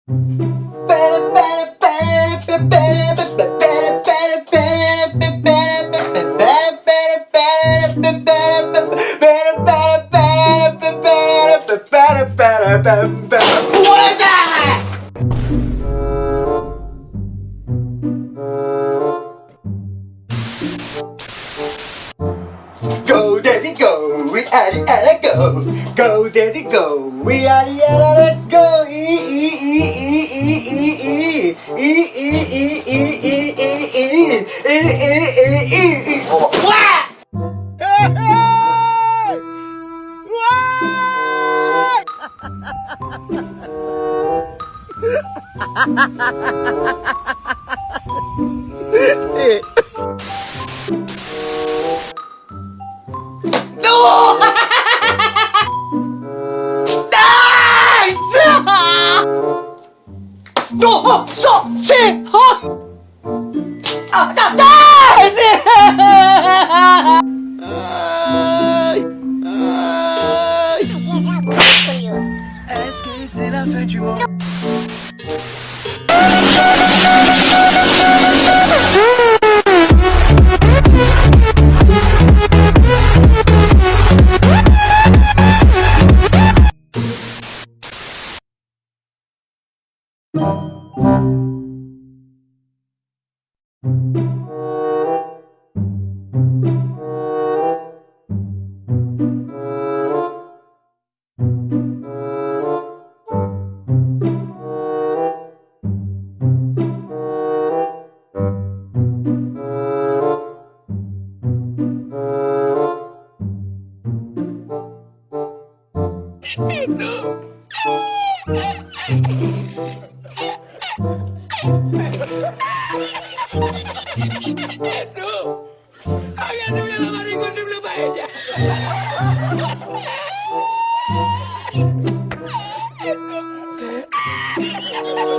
Go daddy go, we are the Ella go. Go daddy go, we are the Ella, let's go. No! No! So! Si! Ha! Est-ce que c'est la fin du monde? Aduh, agak dulu lama ikut dulu baiknya. Aduh.